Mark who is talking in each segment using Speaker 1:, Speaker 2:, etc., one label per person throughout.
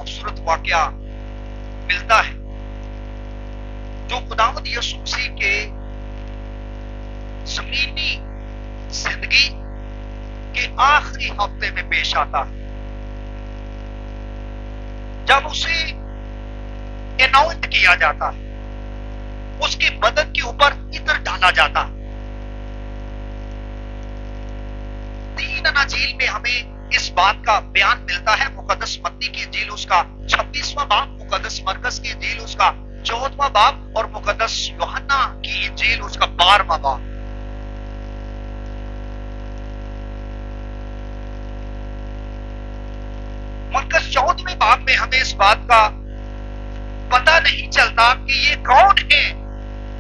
Speaker 1: خوبصورت واقعہ ملتا ہے جو خداوند یسوع مسیح کے زمینی زندگی کے آخری ہفتے میں پیش آتا ہے، جب اسے اناؤنٹ کیا جاتا ہے، اس کے بدن کے اوپر عطر ڈالا جاتا ہے۔ 3 اناجیل میں ہمیں اس بات کا بیان ملتا ہے، مقدس متی کی انجیل اس کا 26واں باب، مقدس مرکز کی انجیل اس کا 14واں باب اور مقدس یوحنا کی انجیل اس کا 12واں باب۔ مرکز 14ویں باب میں ہمیں اس بات کا پتہ نہیں چلتا کہ یہ کون ہے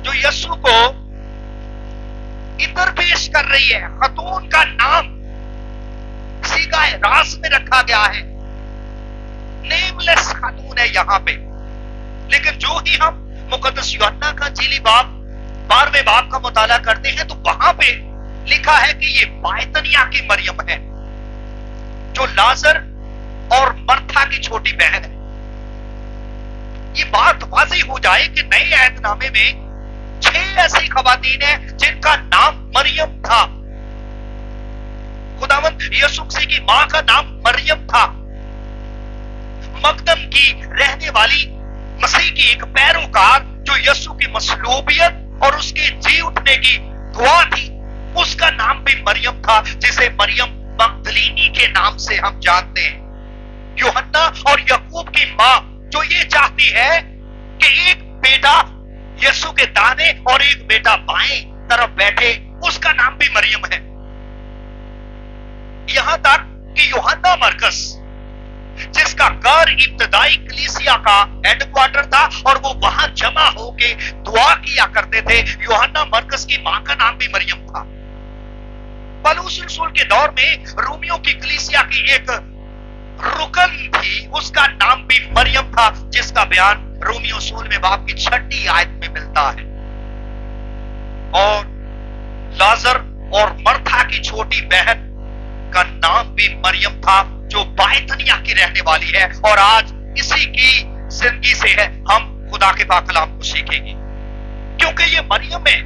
Speaker 1: جو یسوع کو عطر پیش کر رہی ہے۔ خاتون کا نام سیغہ راز میں رکھا گیا ہے، نیم لیس خاتون ہے یہاں پہ، لیکن جو ہی ہم مقدس یوحنا کا انجیلی باب 12ویں باب کا مطالعہ کرتے ہیں تو وہاں پہ لکھا ہے کہ یہ بائتنیا کی مریم ہے جو لازر اور مرتھا کی چھوٹی بہن ہے۔ یہ بات واضح ہو جائے کہ نئے عہد نامے میں 6 ایسی خواتین ہیں جن کا نام مریم تھا۔ خداوند یسوع مسیح کی ماں کا نام مریم تھا، مقدم کی رہنے والی مسیح کی ایک پیروکار جو یسوع کی مصلوبیت اور اس کے جی اٹھنے کی گواہ تھی، اس کا نام بھی مریم تھا، جسے مریم مگدلینی کے نام سے ہم جانتے ہیں۔ یوحنا اور یعقوب کی ماں جو یہ چاہتی ہے کہ ایک بیٹا یسوع کے دانے اور ایک بیٹا بائیں طرف بیٹھے، اس کا نام بھی مریم ہے۔ یہاں تک کہ یوحنا مرکز جس کا گھر ابتدائی کلیسیا کا ہیڈ کوارٹر تھا اور وہ وہاں جمع ہو کے دعا کیا کرتے تھے، یوحنا مرکز کی ماں کا نام بھی مریم تھا۔ پولس رسول کے دور میں رومیوں کی کلیسیا کی ایک رکن تھی، اس کا نام بھی مریم تھا، جس کا بیان رومیوں 16 باب کی 6 آیت میں ملتا ہے۔ اور لازر اور مرتھا کی چھوٹی بہن کا نام بھی مریم تھا جو بائتنیا کی رہنے والی ہے، اور آج اسی کی زندگی سے ہے ہم خدا کے پاک کلام کو سیکھیں گے، کیونکہ یہ مریم ہے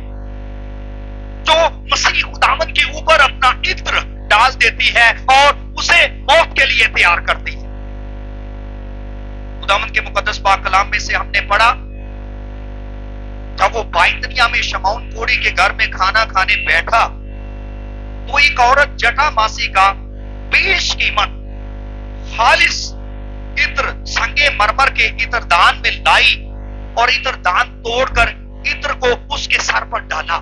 Speaker 1: جو مسیح خداوند کے اوپر اپنا عطر ڈال دیتی ہے اور اسے موت کے لیے تیار کرتی ہے۔ خداوند کے مقدس پاک کلام میں سے ہم نے پڑھا جب وہ بائتنیا میں شمعون کوڑی کے گھر میں کھانا کھانے بیٹھا تو ایک عورت جٹا ماسی کا بیش قیمت خالص عطر سنگے مرمر کے عطر دان میں لائی اور عطر دان توڑ کر عطر کو اس کے سر پر ڈالا۔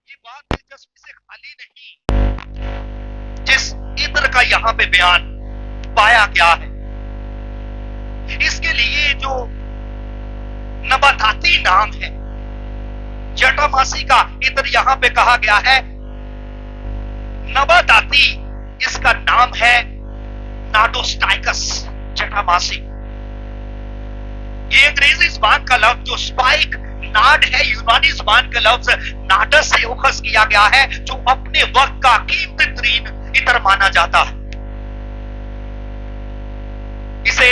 Speaker 1: یہ بات دلچسپی سے خالی نہیں جس عطر کا یہاں پہ بیان پایا گیا ہے، اس کے لیے جو نباتاتی نام ہے، جٹا ماسی کا عطر یہاں پہ کہا گیا ہے، نباتاتی اس کا نام ہے ناڈوسٹائکس جٹا ماسی۔ یہ انگریزی زبان کا لفظ جو سپائک ناڈ ہے، یونانی زبان کا لفظ ناڈس سے اخذ کیا گیا ہے، جو اپنے وقت کا قیمتی ترین عطر مانا جاتا ہے۔ اسے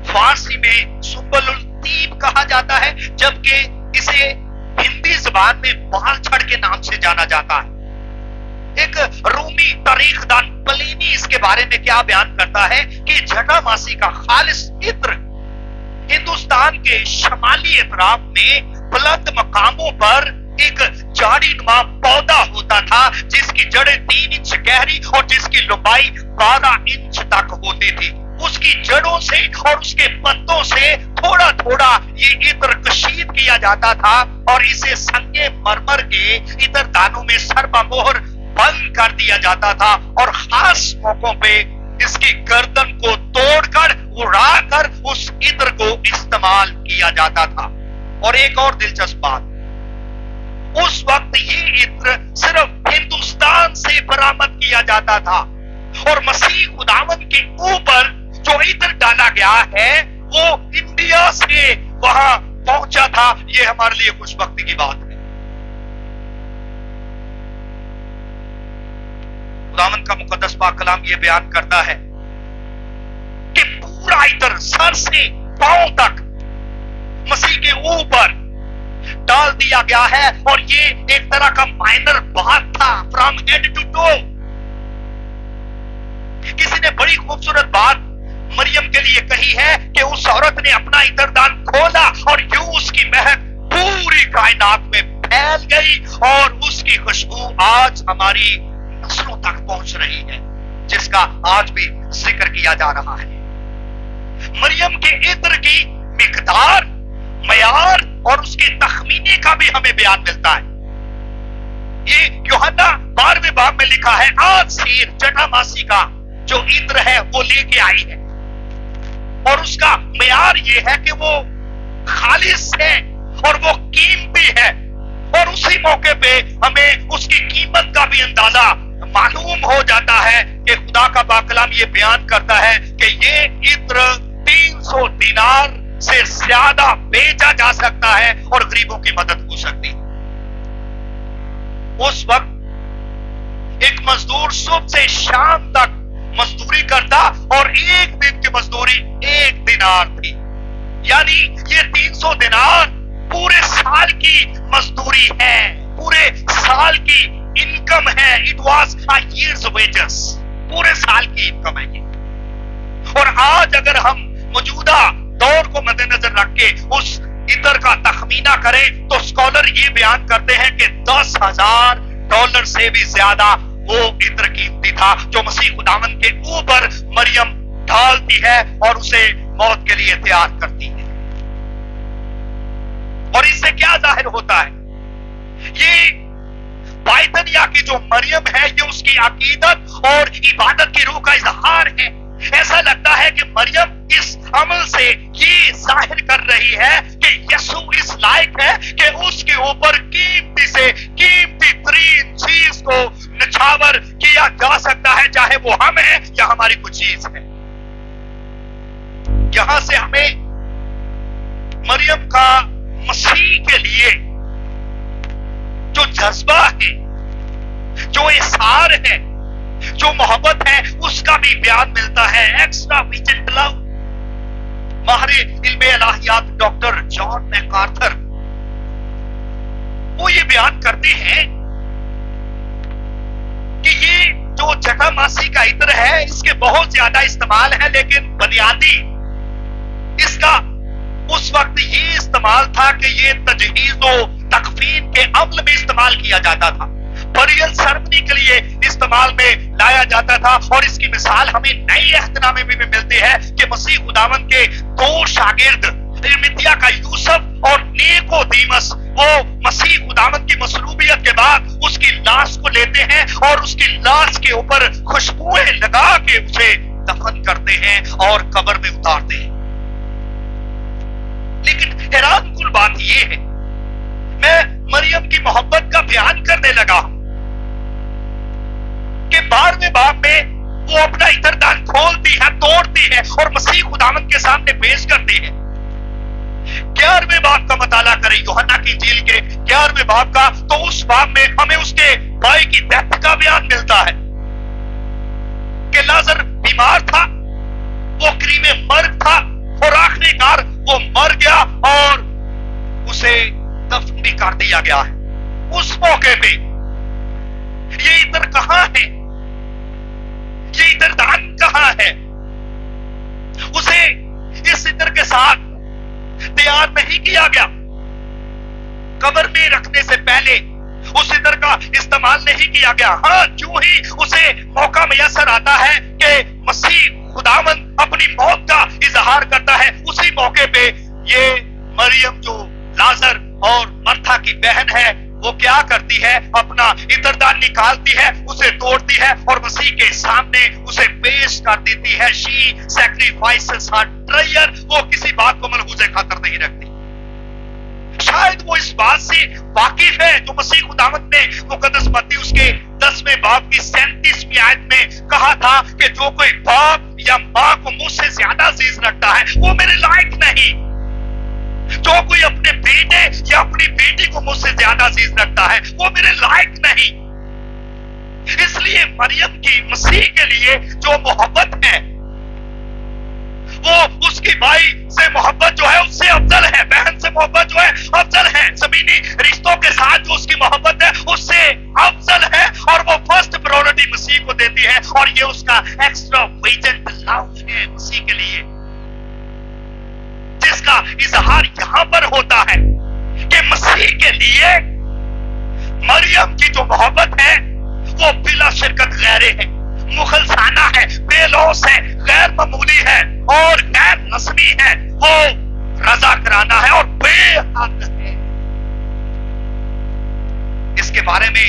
Speaker 1: فارسی میں سنبل الطیب کہا جاتا ہے، جبکہ اسے ہندی زبان میں بال چھڑ کے نام سے جانا جاتا ہے۔ ایک رومی تاریخ دان پلینی اس کے بارے میں کیا بیان کرتا ہے کہ جٹا ماسی کا خالص عطر ہندوستان کے شمالی اطراف میں بلند مقاموں پر ایک جھاڑی نما پودا ہوتا تھا جس کی جڑیں 3 انچ گہری اور جس کی لمبائی 12 انچ تک ہوتی تھی۔ اس کی جڑوں سے اور اس کے پتوں سے تھوڑا تھوڑا یہ عطر کشید کیا جاتا تھا اور اسے سنگے مرمر کے عطر دانوں میں سربا مہر بند کر دیا جاتا تھا اور خاص موقعوں پہ اس کی گردن کو توڑ کر اڑا کر اس عطر کو استعمال کیا جاتا تھا۔ اور ایک اور دلچسپ بات، اس وقت یہ عطر صرف ہندوستان سے برآمد کیا جاتا تھا اور مسیح خداوند کے اوپر جو عطر ڈالا گیا ہے وہ انڈیا سے وہاں پہنچا تھا۔ یہ ہمارے لیے خوش بختی کی بات ہے۔ خداوند کا مقدس پاک کلام یہ بیان کرتا ہے کہ پورا عطر سر سے پاؤں تک مسیح کے اوپر ڈال دیا گیا ہے، اور یہ ایک طرح کا مائنر بات تھا، فرام ہیڈ ٹو ٹو۔ کسی نے بڑی خوبصورت بات مریم کے لیے کہی ہے کہ اس عورت نے اپنا عطر دان کھولا اور یوں اس کی مہک پوری کائنات میں پھیل گئی، اور اس کی خوشبو آج ہماری نسلوں تک پہنچ رہی ہے، جس کا آج بھی ذکر کیا جا رہا ہے۔ مریم کے عطر کی مقدار، معیار اور اس کے تخمینے کا بھی ہمیں بیان ملتا ہے۔ یہ یوحنا 12ویں باب میں لکھا ہے، آج سیر جٹا ماسی کا جو عطر ہے وہ لے کے آئی ہے، اور اس کا معیار یہ ہے کہ وہ خالص ہے اور وہ قیمتی ہے، اور اسی موقع پہ ہمیں اس کی قیمت کا بھی اندازہ معلوم ہو جاتا ہے کہ خدا کا پاک کلام یہ بیان کرتا ہے کہ یہ عطر 300 دینار سے زیادہ بیچا جا سکتا ہے اور غریبوں کی مدد ہو سکتی ہے۔ اس وقت ایک مزدور صبح سے شام تک مزدوری کرتا، اور ایک دن کی مزدوری 1 دینار تھی، یعنی یہ 300 دینار پورے سال کی مزدوری ہے، پورے سال کی انکم ہے۔ It was a year's wages، پورے سال کی انکم ہے یہ۔ اور آج اگر ہم موجودہ دور کو مد نظر رکھ کے اس عطر کا تخمینہ کریں تو اسکالر یہ بیان کرتے ہیں کہ $10,000 سے بھی زیادہ وہ عطر قیمتی تھا جو مسیح خداوند کے اوپر مریم ڈالتی ہے اور اسے موت کے لیے تیار کرتی ہے۔ اور اس سے کیا ظاہر ہوتا ہے؟ یہ پائتنیا کی جو مریم ہے یہ اس کی عقیدت اور عبادت کی روح کا اظہار ہے۔ ایسا لگتا ہے کہ مریم اس عمل سے یہ ظاہر کر رہی ہے کہ یسوع اس لائق ہے کہ اس کے اوپر قیمتی سے قیمتی ترین چیز کو نچھاور کیا جا سکتا ہے، چاہے وہ ہم ہیں یا ہماری کچھ چیز ہے۔ یہاں سے ہمیں مریم کا مسیح کے لیے جو جذبہ ہے، جو اظہار ہے، جو محبت ہے، اس کا بھی بیان ملتا ہے۔ ایکسٹرا ویجنٹ لو، ماہر علم الہیات ڈاکٹر جان میکارتھر وہ یہ بیان کرتے ہیں کہ یہ جو جٹا ماسی کا عطر ہے اس کے بہت زیادہ استعمال ہے، لیکن بنیادی اس کا اس وقت یہ استعمال تھا کہ یہ تجہیز و تکفین کے عمل میں استعمال کیا جاتا تھا، بریل سرمنی کے لیے استعمال میں لایا جاتا تھا۔ اور اس کی مثال ہمیں نئی عہد نامے میں ملتی ہے کہ مسیح خداوند کے 2 شاگرد ارمتیا کا یوسف اور نیکودیمس وہ مسیح خداوند کی مصلوبیت کے بعد اس کی لاش کو لیتے ہیں اور اس کی لاش کے اوپر خوشبوئیں لگا کے اسے دفن کرتے ہیں اور قبر میں اتارتے ہیں۔ لیکن حیران کن بات یہ ہے، میں مریم کی محبت کا بیان کرنے لگا ہوں کہ 12ویں باب میں وہ اپنا عطر دان کھولتی ہے، توڑتی ہے اور مسیح خداوند کے سامنے پیش کرتی ہے۔ 11ویں باب کا مطالعہ کریں، یوحنا کی انجیل کے 11ویں باب کا، تو اس باب میں ہمیں اس کے بھائی کی ڈیتھ کا بیان ملتا ہے کہ لازر بیمار تھا، وہ قریب مرگ تھا اور آخری کار وہ مر گیا اور اسے دفن بھی کر دیا گیا ہے۔ اس موقع پہ یہ عطر کہاں ہے؟ یہ عطر دان کہاں ہے؟ اسے اس عطر کے ساتھ تیار نہیں کیا گیا، قبر میں رکھنے سے پہلے اس عطر کا استعمال نہیں کیا گیا۔ ہاں، جو ہی اسے موقع میسر آتا ہے کہ مسیح خداوند اپنی موت کا اظہار کرتا ہے، اسی موقع پہ یہ مریم جو لازر اور مرتھا کی بہن ہے وہ کیا کرتی ہے؟ اپنا عطردان نکالتی ہے، اسے توڑتی ہے اور مسیح کے سامنے اسے پیش کر دیتی ہے۔ شی سیکریفائسز ہر ٹرائر، وہ کسی بات کو ملحوظ خاطر نہیں رکھتی۔ شاید وہ اس بات سے واقف ہے جو مسیح خداوند نے مقدس متی اس کے 10ویں باب کی 37ویں آیت میں کہا تھا کہ جو کوئی باپ یا ماں کو مجھ سے زیادہ عزیز رکھتا ہے وہ میرے لائق نہیں، جو کوئی اپنے بیٹے یا اپنی بیٹی کو مجھ سے زیادہ عزیز رکھتا ہے وہ میرے لائق نہیں۔ اس لیے مریم کی مسیح کے لیے جو محبت ہے وہ اس کی بھائی سے محبت جو ہے اس سے افضل ہے، بہن سے محبت جو ہے افضل ہے، زمینی رشتوں کے ساتھ جو اس کی محبت ہے اس سے افضل ہے، اور وہ فرسٹ پرائورٹی مسیح کو دیتی ہے، اور یہ اس کا ایکسٹرا ویجنٹ لو ہے مسیح کے لیے، جس کا اظہار یہاں پر ہوتا ہے کہ مسیح کے لیے مریم کی جو محبت ہے وہ بلا شرکت غیرے ہے، مخلصانہ ہے، بے لوث ہے، غیر معمولی ہے اور غیر رسمی ہے، وہ رضا کرانا ہے اور بے حد ہے۔ اس کے بارے میں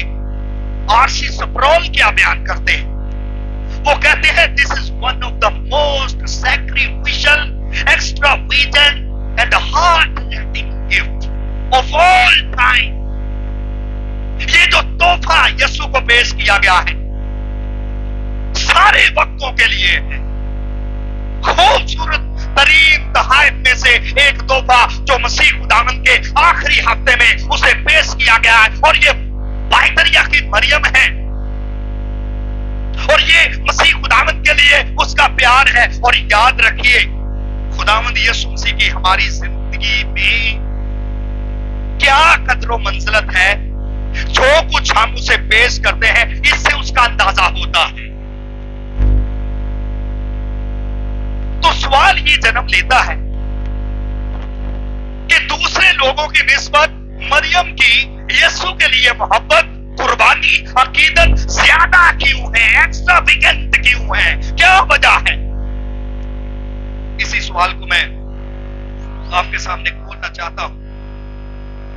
Speaker 1: آرسی سپرول کیا بیان کرتے ہیں؟ وہ کہتے ہیں this is one of the most sacrificial, extravagant and heart-rending gift of all time۔ یہ جو تحفہ یسوع کو پیش کیا گیا ہے سارے وقتوں کے لیے ہے، خوبصورت ترین تحائف میں سے ایک تحفہ جو مسیح خداوند کے آخری ہفتے میں اسے پیش کیا گیا ہے، اور یہ بائتریا کی مریم ہے، اور یہ مسیح خداوند کے لیے اس کا پیار ہے۔ اور یاد رکھیے خداوند یسوع مسیح کی ہماری زندگی میں کیا قدر و منزلت ہے، جو کچھ ہم اسے پیش کرتے ہیں اس سے اس کا اندازہ ہوتا ہے۔ تو سوال یہ جنم لیتا ہے کہ دوسرے لوگوں کی نسبت مریم کی یسوع کے لیے محبت، قربانی، عقیدت زیادہ کیوں ہے، ایکسٹراویگنٹ کیوں ہے، کیا وجہ ہے؟ اسی سوال کو میں آپ کے سامنے کھولنا چاہتا ہوں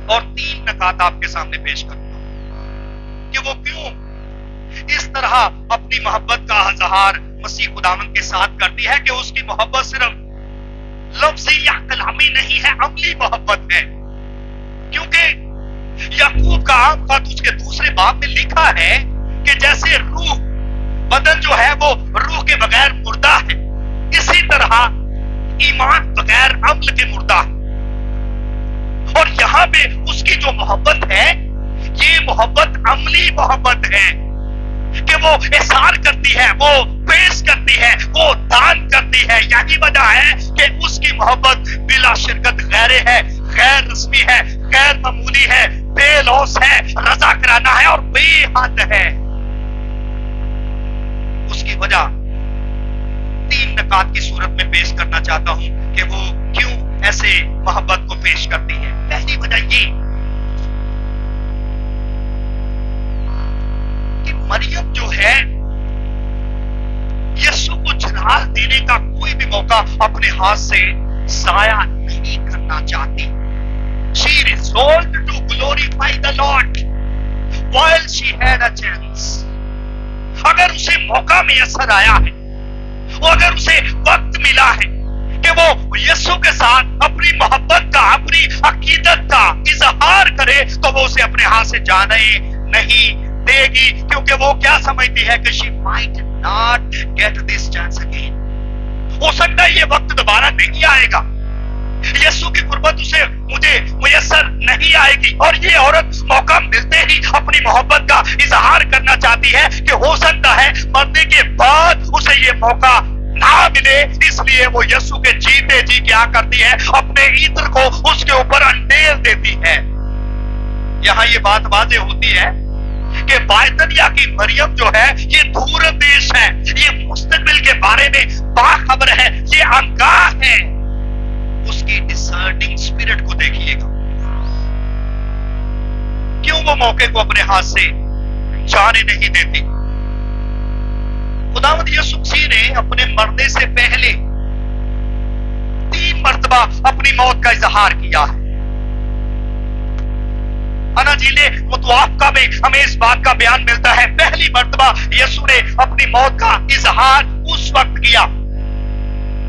Speaker 1: اور 3 نکات آپ کے سامنے پیش کرتا ہوں کہ وہ کیوں اس طرح اپنی محبت کا اظہار مسیح خداوند کے ساتھ کرتی ہے کہ اس کی محبت صرف لفظی یا کلامی نہیں ہے، عملی محبت ہے۔ کیونکہ یعقوب کا عام خط اس کے دوسرے باب میں لکھا ہے کہ جیسے روح، بدن جو ہے وہ روح کے بغیر مردہ ہے، اسی طرح ایمان بغیر عمل کے مردہ ہے۔ اور یہاں پہ اس کی جو محبت ہے یہ محبت عملی محبت ہے کہ وہ اظہار کرتی ہے، وہ پیش کرتی ہے، وہ دان کرتی ہے۔ یہی وجہ ہے کہ اس کی محبت بلا شرکت غیرے ہے، غیر رسمی ہے، غیر معمولی ہے، بے لوث ہے، رضا کرانا ہے اور بے حد ہے۔ اس کی وجہ 3 نکات کی صورت میں پیش کرنا چاہتا ہوں کہ وہ کیوں ایسے محبت کو پیش کرتی ہے۔ پہلی وجہ یہ کہ مریم جو ہے یسوع کو جلال دینے کا کوئی بھی موقع اپنے ہاتھ سے ضائع نہیں کرنا چاہتی۔ She resolved to glorify the Lord while she had a chance۔ اگر اسے موقع میسر آیا ہے، اگر اسے وقت ملا ہے کہ وہ یسوع کے ساتھ اپنی محبت کا، اپنی عقیدت کا اظہار کرے، تو وہ اسے اپنے ہاتھ سے جانے نہیں دے گی، کیونکہ وہ کیا سمجھتی ہے کہ she might not get this chance again۔ ہو سکتا ہے یہ وقت دوبارہ نہیں آئے گا، یسوع کی قربت اسے مجھے میسر نہیں آئے گی، اور یہ عورت موقع ملتے ہی اپنی محبت کا اظہار کرنا چاہتی ہے کہ ہو سکتا ہے مرنے کے بعد اسے یہ موقع نہ ملے، اس لیے وہ یسوع کے جیتے جی کیا کرتی ہے، اپنے عطر کو اس کے اوپر انڈیل دیتی ہے۔ یہاں یہ بات واضح ہوتی ہے کہ بائتنیا کی مریم جو ہے یہ دور اندیش ہے، یہ مستقبل کے بارے میں باخبر ہے، یہ آگاہ ہے۔ اس کی ڈسرننگ اسپرٹ کو دیکھیے گا، کیوں وہ موقع کو اپنے ہاتھ سے جانے نہیں دیتی۔ خداوند یسوع مسیح نے اپنے مرنے سے پہلے 3 مرتبہ اپنی موت کا اظہار کیا ہے۔ اناجیل متوافقہ میں ہمیں اس بات کا بیان ملتا ہے، پہلی مرتبہ یسوع نے اپنی موت کا اظہار اس وقت کیا۔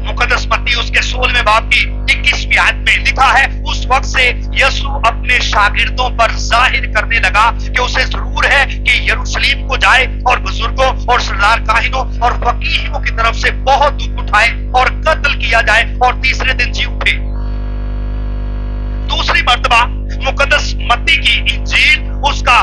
Speaker 1: مقدس متی اس کے 16ویں باب کی 21ویں آیت میں لکھا ہے، اس وقت سے یسوع اپنے شاگردوں پر ظاہر کرنے لگا کہ اسے ضرور ہے کہ یروشلم کو جائے اور بزرگوں اور سردار کاہنوں اور فقیہوں کی طرف سے بہت دکھ اٹھائے اور قتل کیا جائے اور تیسرے دن جی اٹھے۔ دوسری مرتبہ مقدس متی کی انجیل اس کا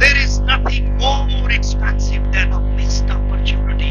Speaker 1: there is nothing more expensive than a missed opportunity,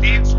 Speaker 1: 300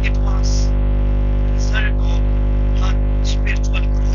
Speaker 1: It was result of her spiritual growth.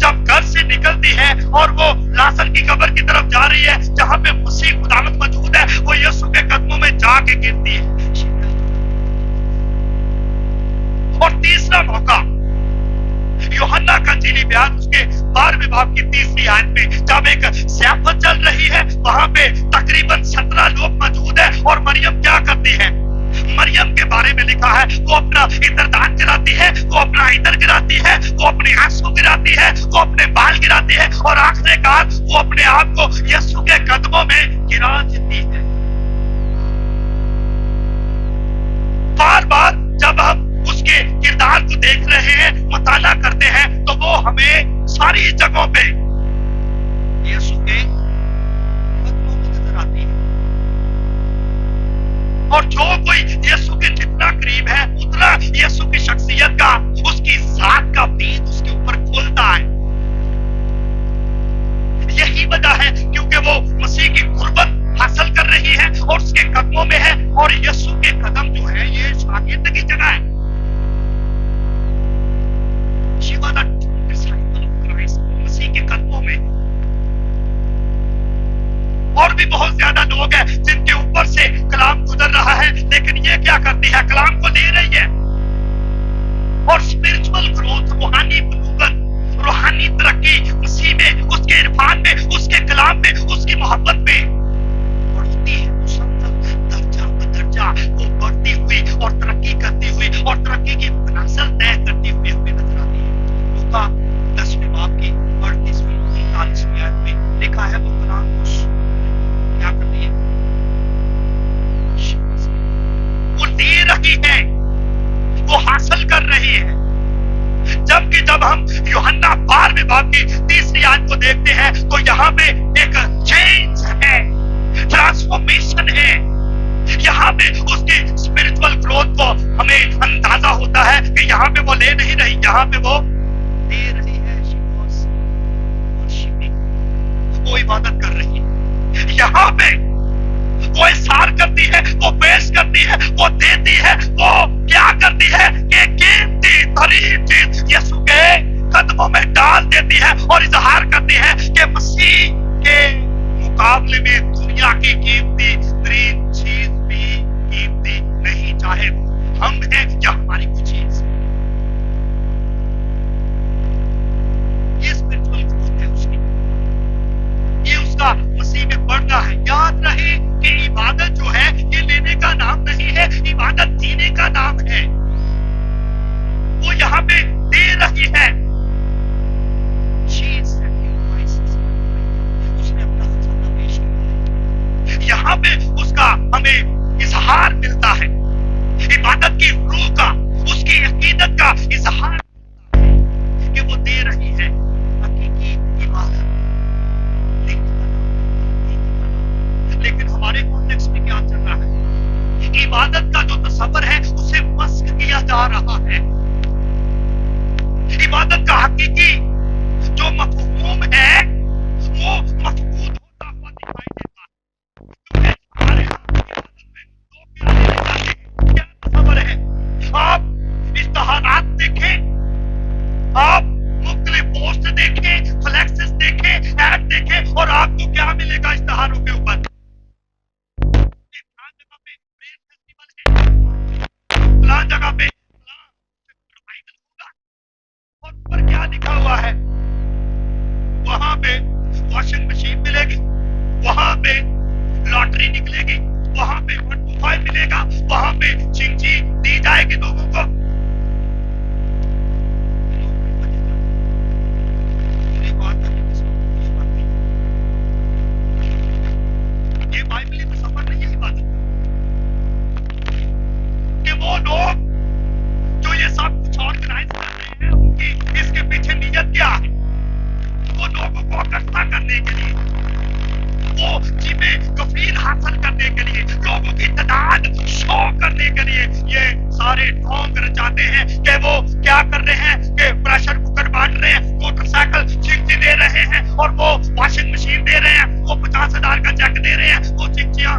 Speaker 1: جب گھر سے نکلتی ہے اور وہ لازر کی قبر کی طرف جا رہی ہے جہاں پہ مسیح خداوند موجود ہے، وہ یسوع کے قدموں میں جا کے گرتی ہے۔ اور تیسرا موقع یوحنا کا انجیلی بیان اس کے 12ویں باب کی 30ویں آیت میں، جب ایک ضیافت چل رہی ہے، وہاں پہ تقریباً 17 لوگ موجود ہیں، اور مریم کیا کرتی ہے؟ مریم کے بارے میں لکھا ہے وہ اپنا عطردان گراتی ہے، وہ اپنا عطر گراتی ہے، وہ اپنے آنسو گراتی ہے، وہ اپنے بال گراتی ہے، اور آخر کار وہ اپنے آپ کو یسوع کے قدموں میں گرا دیتی ہے۔ بار بار جب ہم اس کے کردار کو دیکھ رہے ہیں، مطالعہ کرتے ہیں، تو وہ ہمیں ساری جگہوں پہ یسوع کے قدموں میں نظر آتی ہے۔ اور جو کوئی یسوع کے جتنا قریب ہے، اتنا یسوع کی شخصیت کا، اس کی ذات کا بید اس کے اوپر کھلتا ہے۔ یہی وجہ ہے کیونکہ وہ مسیح کی قربت حاصل کر رہی ہے اور اس کے قدموں میں ہے، اور یسوع کے قدم جو ہے یہ شاگرد کی جگہ ہے۔ She was a true disciple of Christ، مسیح کے قدموں میں۔ اور بھی بہت زیادہ لوگ ہیں جن کے اوپر سے کلام گزر رہا ہے، لیکن یہ کیا کرتی ہے؟ کلام کو دے رہی ہے۔ اور اسپرچول گروتھ، روحانی بلوغت، روحانی ترقی مسیح میں، اس کے عرفان میں، اس کے کلام میں، اس کی محبت میں بڑھتی ہے، مسلسل درجہ بدرجہ وہ بڑھتی ہوئی اور ترقی کرتی ہوئی اور ترقی کی منزل طے کرتی ہوئی ہمیں نظر آتی ہے۔ لوکا 10ویں باب کی 38ویں 43ویں آیت میں لکھا ہے وہ کلام کو کیا کرتی ہے؟ وہ دے رہی ہے، وہ حاصل کر رہی ہے۔ جبکہ جب ہم یوحنا 12ویں باب کی 30ویں آیت کو دیکھتے ہیں تو یہاں پہ ایک چینج ہے، ٹرانسفارمیشن ہے۔ یہاں پہ اس کی اسپرچول گروتھ کو ہمیں اندازہ ہوتا ہے کہ یہاں پہ وہ لے نہیں رہی، یہاں پہ وہ دے رہی ہے۔ وہ عبادت کر رہی ہے، یہاں پہ وہ اظہار کرتی ہے، وہ پیش کرتی ہے، وہ دیتی ہے، وہ کیا کرتی ہے کہ قیمتی ترین چیز یسوع کے قدموں میں ڈال دیتی ہے اور اظہار کرتی ہے کہ مسیح کے مقابلے میں دنیا کی قیمتی ترین چیز بھی قیمتی نہیں، چاہے ہم ہیں یا ہماری کوئی چیز۔ یہ اسپرچول گروتھ ہے اس کی، یہ اس کا مسیح میں بڑھنا ہے۔ یاد رہے کہ عبادت جو ہے یہ لینے کا نام نہیں ہے، عبادت دینے کا نام ہے۔ وہ یہاں پہ دے رہی ہے، اس نے اپنا خزانہ پیش کیا ہے، یہاں پہ اس کا ہمیں اظہار ملتا ہے، عبادت کی روح کا، اس کی عقیدت کا اظہار ملتا ہے کہ وہ دے رہی ہے۔ حقیقی عبادت لیکن ہمارے کانٹیکس میں کیا چل رہا ہے؟ عبادت کا جو تصور ہے اسے مسخ کیا جا رہا ہے۔ عبادت کا حقیقی جو مفہوم ہے وہ مفقود ہوتا ہوا دکھائی دیتا ہے۔ کیونکہ ہمارے عبادت میں لوگ کیا لینے جاتے ہیں؟ کیا تصور ہے؟ آپ اشتہارات دیکھیں، آپ مختلف پوسٹ دیکھیں، فلیکسز دیکھیں، ایڈ دیکھیں، اور آپ کو کیا ملے گا اشتہاروں کے اوپر؟ فلاں جگہ پہ ریوائول ہوگا، اور اوپر کیا لکھا ہوا ہے؟ وہاں پہ واشنگ مشین ملے گی، وہاں پہ لاٹری نکلے گی، وہاں پہ 125 ملے گا، وہاں پہ چنگی دی جائے گی لوگوں کو۔ یہ بائبلی تصور نہیں ہے عبادت کہ وہ لوگ جو یہ سب کچھ آرگنائز کر رہے ہیں ان کی اس کے پیچھے نیت کیا ہے؟ وہ لوگوں کو اکٹھا کرنے کے لیے، وہ جمع کفیل حاصل کرنے کے لیے، لوگوں کی تعداد شو کرنے کے لیے یہ سارے ڈھونگ رچاتے ہیں کہ وہ کیا کر رہے ہیں کہ پریشر کوکر بانٹ رہے ہیں، موٹر سائیکل چنگچی دے رہے ہیں، اور وہ واشنگ مشین دے رہے ہیں، وہ 50,000 کا چیک دے رہے ہیں، وہ چنگچیاں۔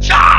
Speaker 1: 4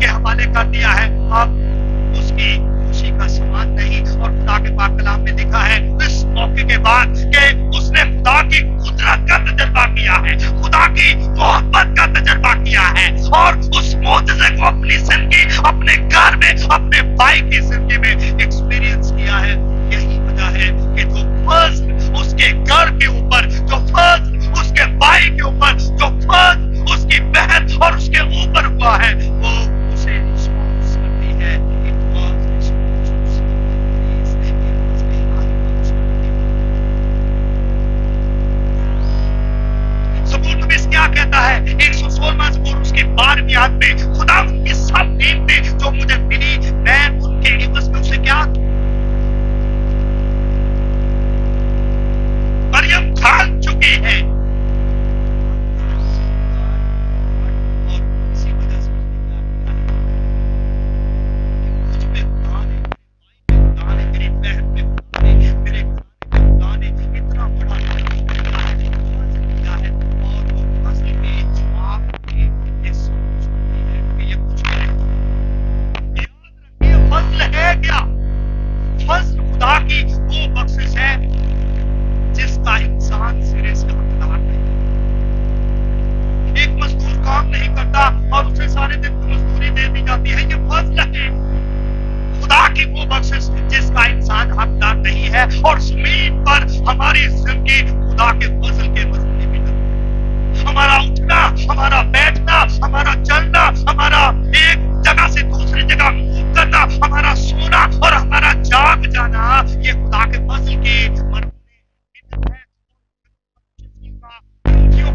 Speaker 1: کے حوالے کر دیا ہے، اب اس کی خوشی کا سامان نہیں. اور خدا کے پاک کلام میں لکھا ہے اس موقع کے بعد کہ اس نے خدا کی قدرت کا تجربہ کیا ہے، خدا کی محبت کا تجربہ کیا ہے، اور اس معجزے کو اپنی زندگی، اپنے گھر میں، اپنے بھائی کی زندگی میں ایکسپیرینس کیا ہے. یہی وجہ ہے کہ جو فضل اس کے گھر کے اوپر، جو فضل اس کے بھائی کے اوپر، جو فضل اس کی بہن اور اس کے اوپر ہوا ہے، وہ اسے رسپانس کرتی ہے. زبور نویس کیا کہتا ہے؟ 116واں زبور اس کی 12ویں آیت میں، خدا ان کی سب نعمتیں جو مجھے ملی میں ان کے عوض میں اسے کیا مریم کھان چکی ہے. اور اسی وجہ سے مجھ میں خدا نے، خدا نے میری بہن میں، خدا نے میرے خدا نے اتنا بڑا کیا ہے. اور وہ فضل میں آپ کے یہ سوچ ہے کہ یہ کچھ کرے. یاد رکھیے فضل ہے کیا؟ فضل خدا کی وہ بخشش ہے جس کا انسان سرے سے حقدار نہیں. ایک مزدور کام نہیں کرتا اور اسے سارے دن کی مزدوری دے دی جاتی ہے، یہ فضل ہے. خدا کی وہ بخشش جس کا انسان حقدار نہیں ہے. اور زمین پر ہماری زندگی خدا کے فضل کے وسیلے میں ہمارا اٹھنا، ہمارا بیٹھنا، ہمارا چلنا، ہمارا ایک جگہ سے دوسری جگہ موو کرنا، ہمارا سونا اور ہمارا جاگ جانا، یہ خدا کے فضل کی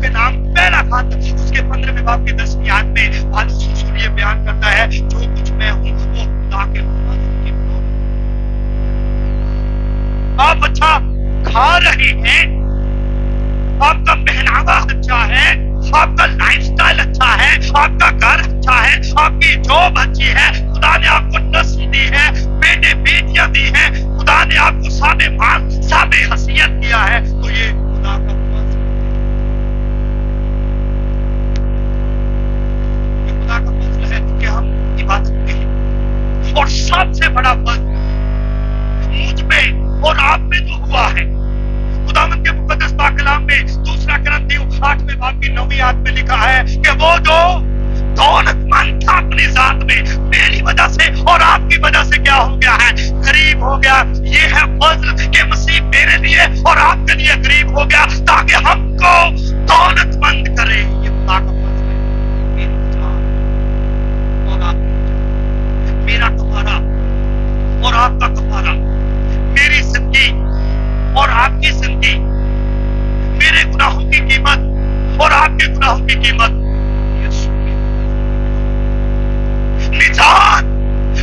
Speaker 1: کے نام پہلا خط اس کے 15ویں باب کی 10ویں آیت میں پالوس رسول یہ بیان کرتا ہے، جو کچھ میں ہوں وہ خدا کے فضل کی بدولت. آپ اچھا کھا رہے ہیں، آپ کا پہناوا اچھا ہے، آپ کا لائف سٹائل اچھا ہے، آپ کا گھر اچھا ہے، آپ کی جاب اچھی ہے، خدا نے آپ کو نسل دی ہے، بیٹے بیٹیاں دی ہیں، خدا نے آپ کو صاحب مال صاحب حیثیت دیا ہے، تو یہ خدا کا فضل ہے. یہ خدا کا فضل ہے کہ ہم عبادت کے ہیں. اور سب سے بڑا فضل مجھ میں اور آپ میں جو ہوا ہے، خداوند کے مقدس پاک کلام میں دوسرا کرنتھیوں 8ویں باب کی 9ویں آیت میں لکھا ہے کہ وہ جو دولت مند تھا اپنی ذات میں، میری وجہ سے اور آپ کی وجہ سے کیا ہو گیا ہے؟ غریب ہو گیا. یہ ہے فضل کہ مسیح میرے لیے اور آپ کے لیے غریب ہو گیا تاکہ ہم کو دولت مند کرے. یہ خدا کا فضل ہے. میری جان اور آپ کی جان، میرا کفارہ اور آپ کا کفارہ، میری زندگی اور آپ کی زندگی، میرے گناہوں کی قیمت اور آپ کے گناہوں کی قیمت، نجات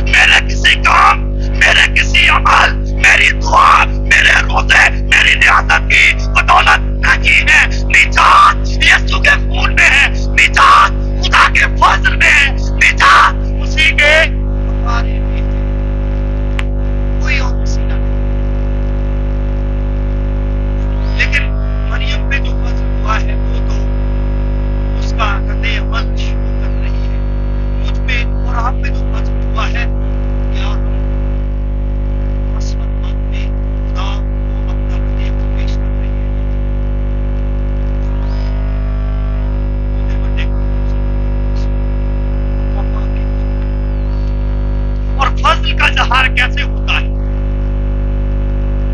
Speaker 1: میرے کسی کام، میرے کسی عمل، میری دعا، میرے روزے، میری ریاست کی بدولت نہیں ہے. نجات یسوع کے خون میں ہے، نجات خدا کے فضل میں ہے، نجات اسی کے کفارے میں ہے. کوئی اور وسیلہ نہیں. لیکن مریم پہ جو فضل ہوا ہے وہ تو اس کا رد عمل شروع کر رہی ہے. مجھ پہ اور آپ پہ جو فضل ہوا ہے، کیا ہم عصمت مند میں خدا کو اپنا رد عمل پیش کر رہی ہے؟ اور فضل کا اظہار کیسے ہوتا ہے؟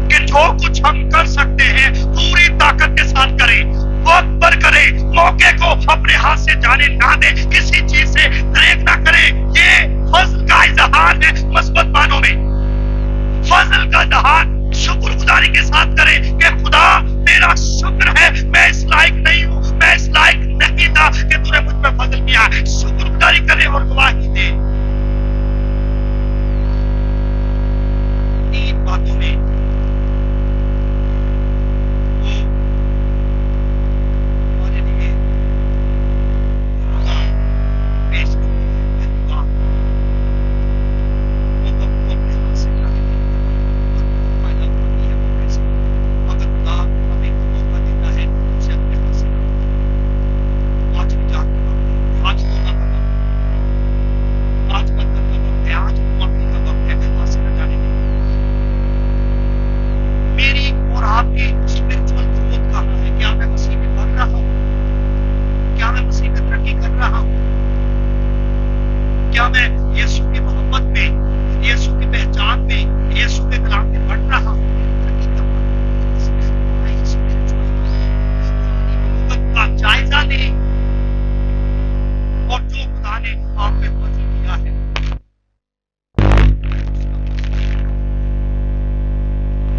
Speaker 1: کہ جو کچھ ہم کر سکتے ہیں پوری طاقت کے ساتھ کریں، وقت پر کریں، موقع کو اپنے ہاتھ سے جانے نہ دیں، کسی چیز سے دریغ نہ کریں. یہ فضل کا اظہار ہے مثبت معنوں میں. فضل کا اظہار شکر گزاری کے ساتھ کریں کہ خدا تیرا شکر ہے، میں اس لائق نہیں ہوں، میں اس لائق نہیں تھا کہ تو نے مجھ پہ فضل کیا. شکر گزاری کریں اور گواہی دیں. تین باتوں میں کیا میں یسوع کی محبت میں، یسوع کی پہچان میں، یسوع کے کلام میں بڑھ رہا ہوں؟ کا جائزہ لیں اور جو خدا نے آپ پہ فضل کیا ہے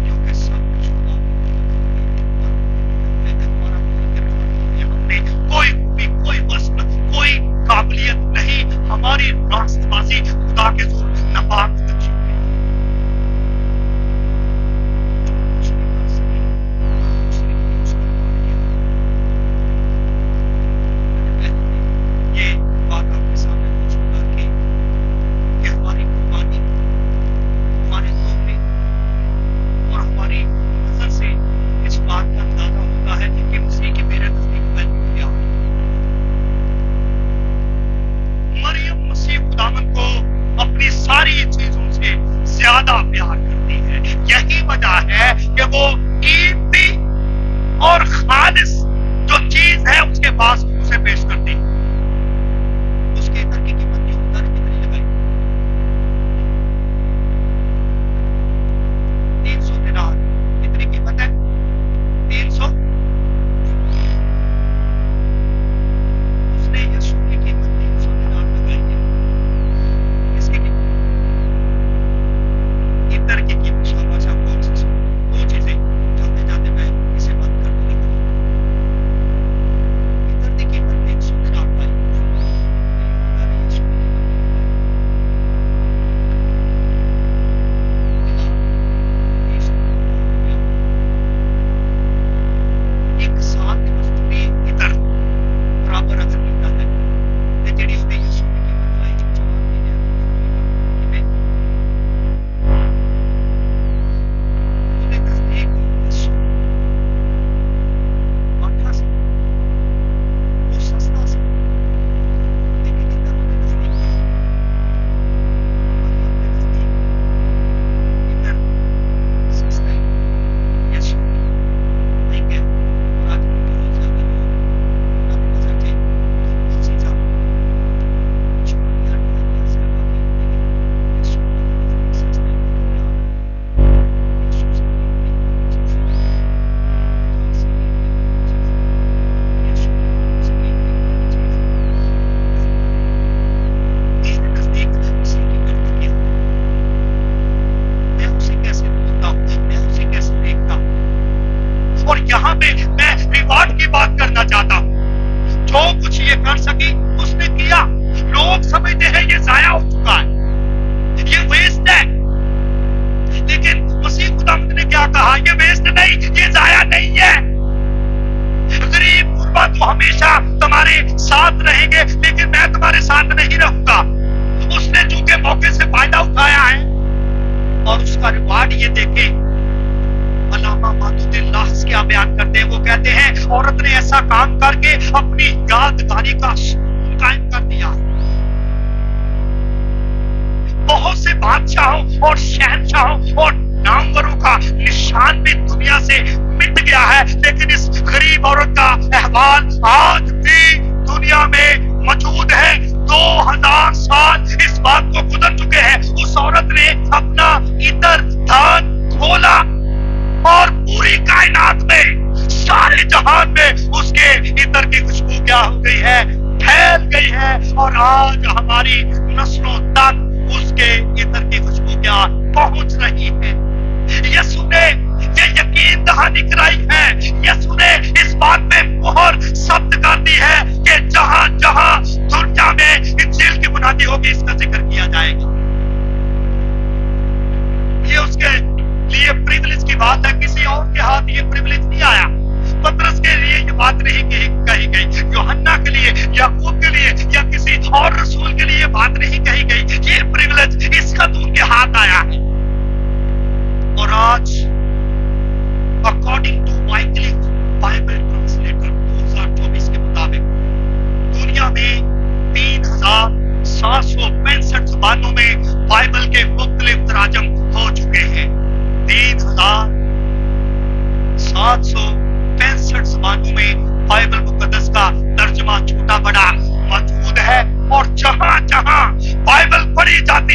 Speaker 1: کیونکہ سب کچھ ہم نے کوئی خوبی، کوئی وصف، کوئی قابلیت نہیں، ہماری راست بازی خدا کے زور ناپاک بچی ہے۔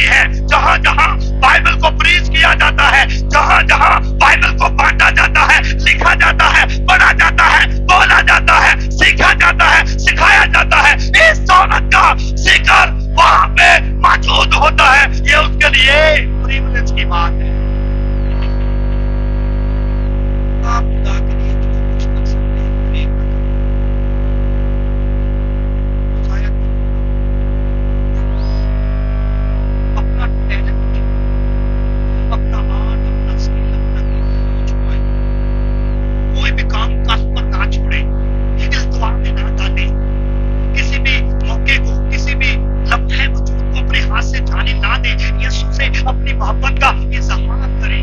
Speaker 1: ہوتی ہے. جہاں جہاں بائبل کو پریچ کیا جاتا ہے, جہاں جہاں بائبل کو بانٹا جاتا ہے, لکھا جاتا ہے, پڑھا جاتا ہے, بولا جاتا ہے, سیکھا جاتا ہے, سکھایا جاتا ہے, اس دولت کا ذکر وہاں پہ موجود ہوتا ہے. یہ اس کے لیے پریولیج کی بات ہے. آپ خدا کے لیے جو کچھ کر سکتے ہیں ایک شاید اپنا ٹیلنٹ, اپنا آرٹ, اپنا اسکل, اپنا چھپائے, کوئی بھی کام کس پر نہ چھوڑے, التوا میں نہ ڈالے, کسی بھی موقع کو, کسی بھی لمحے وجود کو اپنے ہاتھ سے جانے نہ دے. یسوع سے اپنی محبت کا اظہار کرے,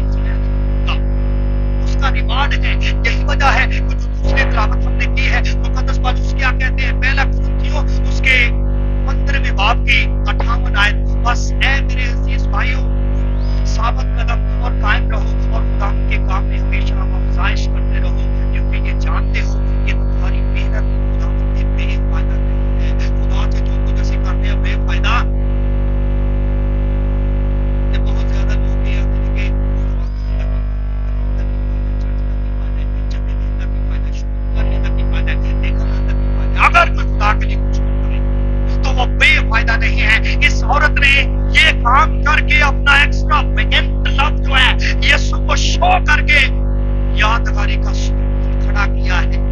Speaker 1: اس کا ریوارڈ ہے. یہی وجہ ہے کہ جو دوسری تلاوت ہم نے کی ہے, مقدس پالوس کیا کہتے ہیں, پہلا کرنتھیوں اس کے 15ویں باب کی 58 آیت, بس اے میرے عزیز بھائیوں ثابت قدم اور قائم رہو اور خدا کے کام میں ہمیشہ افزائش کرتے رہو, کیونکہ یہ جانتے ہو کہ تمہاری محنت خدا میں بے فائدہ نہیں ہے. خدا سے جو کچھ اسی کرتے ہیں بے فائدہ. یہ بہت زیادہ لوگ یہ آتے ہیں کہ اگر کوئی خدا کے لیے کچھ کرتا ہے تو وہ بے فائدہ نہیں ہے. اس عورت نے یہ کام کر کے اپنا ایکسٹرا ویگنٹ لو جو ہے یسوع کو شو کر کے یادگاری کا ستون کھڑا کیا ہے.